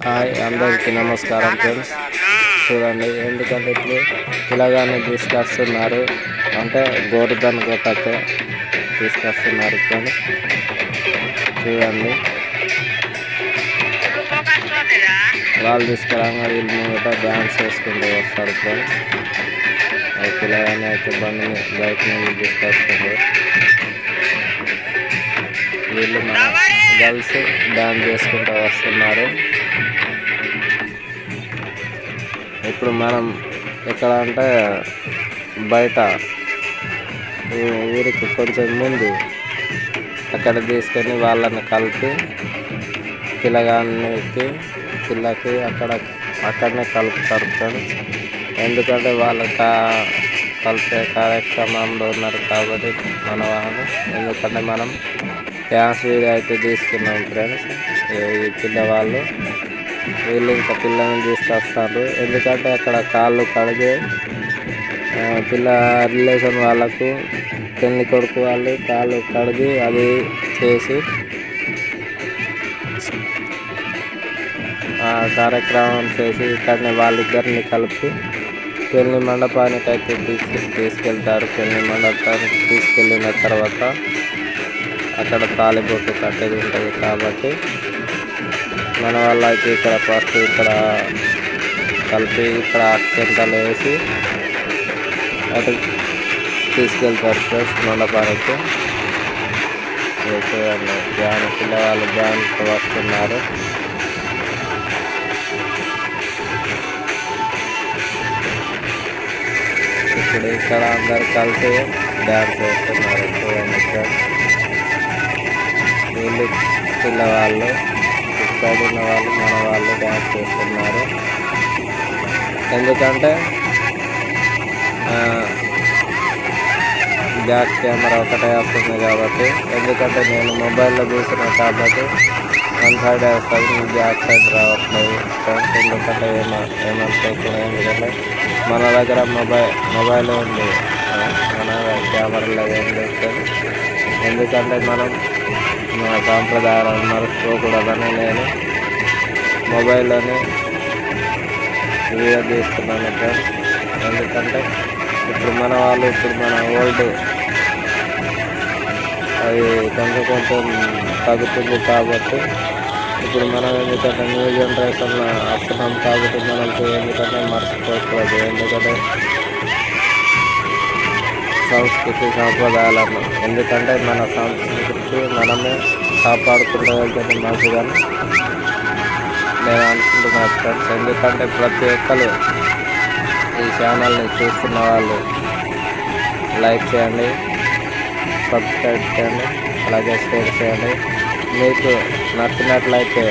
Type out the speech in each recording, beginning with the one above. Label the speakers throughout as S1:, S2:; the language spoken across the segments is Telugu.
S1: హాయ్ అందరికీ నమస్కారం ఫ్రెండ్స్. చూడండి, ఎందుకంటే ఇప్పుడు పిల్లగాన్ని తీసుకొస్తున్నారు అంటే గోరుధన్ కొట్టకే తీసుకొస్తున్నారు ఫ్రెండ్స్. చూడండి, వాళ్ళు తీసుకురాగా వీళ్ళు ముంగట డ్యాన్స్ చేసుకుంటూ వస్తారు ఫ్రెండ్స్. పిల్లగాన్ని అయితే బండిని బయట నుంచి తీసుకొస్తున్నారు. వీళ్ళు మన గర్ల్స్ డ్యాన్స్ చేసుకుంటూ వస్తున్నారు. ఇప్పుడు మనం ఎక్కడ అంటే బయట ఊరికి కొంచెం ముందు అక్కడ తీసుకొని వాళ్ళని కలిపి పిల్లగానికి పిల్లకి అక్కడనే కలుపుతారు ఫ్రెండ్స్. ఎందుకంటే వాళ్ళు కలిపే కార్యక్రమంలో ఉన్నారు కాబట్టి మన వాళ్ళు. ఎందుకంటే మనం డ్యాన్స్ వీడియో అయితే తీసుకున్నాం ఫ్రెండ్స్. ఈ పిల్లవాళ్ళు వీళ్ళు ఇంకా పిల్లల్ని తీసుకొస్తారు. ఎందుకంటే అక్కడ కాళ్ళు కడిగి పిల్ల రిలేషన్ వాళ్ళకు పెళ్లి కొడుకు వాళ్ళు కాళ్ళు కడిగి అది చేసి ఆ కార్యక్రమం చేసి ఇక్కడనే వాళ్ళిద్దరిని కలిపి పెళ్లి మండపానికి అయితే తీసుకెళ్తారు. పెళ్లి మండపానికి తీసుకెళ్ళిన తర్వాత అక్కడ తాళిబొట్టు కట్టేది ఉంటుంది కాబట్టి మన వాళ్ళు అయితే ఇక్కడ ఫస్ట్ ఇక్కడ కలిపి ఇక్కడ అక్షంతలు వేసి అటు తీసుకెళ్తారు ఫ్రెండ్స్ మండపానికి. చూడండి, డ్యాన్స్ పిల్లవాళ్ళు డ్యాన్స్ వస్తున్నారు. ఇప్పుడు ఇక్కడ అందరు కలిసి డ్యాన్స్ వేస్తున్నారు. చూడండి ఫ్రెండ్స్, వీళ్ళు పిల్లవాళ్ళు సైడ్ ఉన్న వాళ్ళు మన వాళ్ళు డ్యాన్స్ చేస్తున్నారు. ఎందుకంటే బ్యాక్ కెమెరా ఒకటే వస్తుంది కాబట్టి, ఎందుకంటే నేను మొబైల్లో చూసిన కాబట్టి వన్ సైడ్ వస్తుంది, బ్యాక్ సైడ్ రావట్లేదు ఫ్రెండ్స్. ఎందుకంటే ఏమనుకోకుండా, ఎందుకంటే మన దగ్గర మొబైల్ ఉంది, మన కెమెరాలో ఏం లేదు. ఎందుకంటే మనం మన సాంప్రదాయాలను మర్చిపోకూడదని నేను మొబైల్లోనే వీడియో తీస్తున్నాను ఫ్రెండ్స్. ఎందుకంటే ఇప్పుడు మన ఓల్డ్ అది కొంచెం తగ్గుతుంది కాబట్టి, ఇప్పుడు మనం ఎందుకంటే న్యూ జనరేషన్లో వస్తున్నాం కాబట్టి మనం ఎందుకంటే మర్చిపోకూడదు. ఎందుకంటే సంస్కృతి సాంప్రదాయాలను, ఎందుకంటే మన సంస్కృతి మనమే కాపాడుకుంటూ వెళ్తే మంచిదని నేను అనుకుంటున్నాను ఫ్రెండ్స్. ఎందుకంటే ప్రతి ఒక్కరు ఈ ఛానల్ని చూస్తున్న వాళ్ళు లైక్ చేయండి, సబ్స్క్రైబ్ చేయండి, అలాగే షేర్ చేయండి. మీకు నచ్చినట్లయితే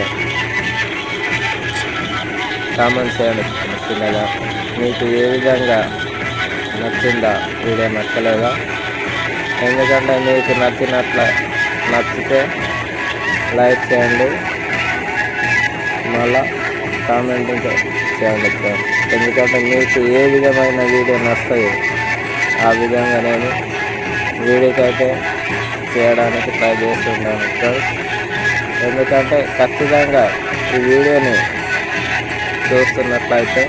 S1: కామెంట్ చేయండి చిన్నగా. మీకు ఏ విధంగా నచ్చిందా వీడియో, నచ్చలేదా? ఎందుకంటే మీకు నచ్చితే లైక్ చేయండి, మళ్ళా కామెంట్ చేయండి ఫ్రెండ్స్. ఎందుకంటే మీకు ఏ విధమైన వీడియో నచ్చదు ఆ విధంగా నేను వీడియోకైతే చేయడానికి ట్రై చేస్తున్నాను ఫ్రెండ్స్. ఎందుకంటే ఖచ్చితంగా ఈ వీడియోని చూస్తున్నట్లయితే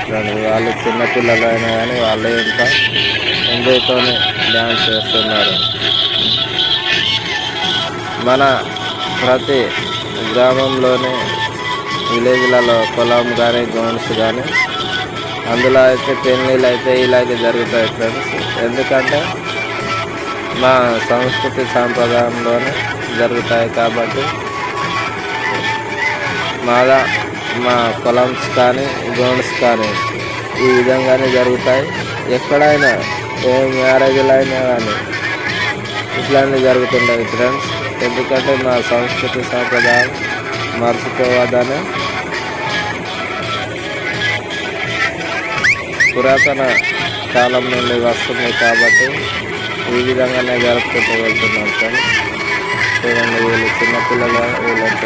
S1: చూడండి, వాళ్ళు చిన్నపిల్లలు అయినా కానీ వాళ్ళు ఇంకా ఎంజాయ్తోనే డ్యాన్స్ చేస్తున్నారు. మన ప్రతి గ్రామంలోనే విలేజ్లలో పొలం కానీ గ్రౌండ్స్ కానీ అందులో అయితే పెళ్ళిళ్ళు అయితే ఇలాగే జరుగుతాయి ఫ్రెండ్స్. ఎందుకంటే మా సంస్కృతి సాంప్రదాయంలోనే జరుగుతాయి కాబట్టి మా పొలమ్స్ కానీ గ్రౌండ్స్ కానీ ఈ విధంగానే జరుగుతాయి. ఎక్కడైనా ఏ మ్యారేజ్లు అయినా కానీ ఇట్లాంటివి జరుగుతుంటాయి ఫ్రెండ్స్. ఎందుకంటే మా సంస్కృతి సాంప్రదాయం మర్చిపోవద్దని పురాతన కాలం నుండి వస్తుంది కాబట్టి ఈ విధంగానే జరుపుకుంటూ వెళ్తున్నాం ఫ్రెండ్స్. చూడండి, వీళ్ళు చిన్నపిల్లలు వీళ్ళంతా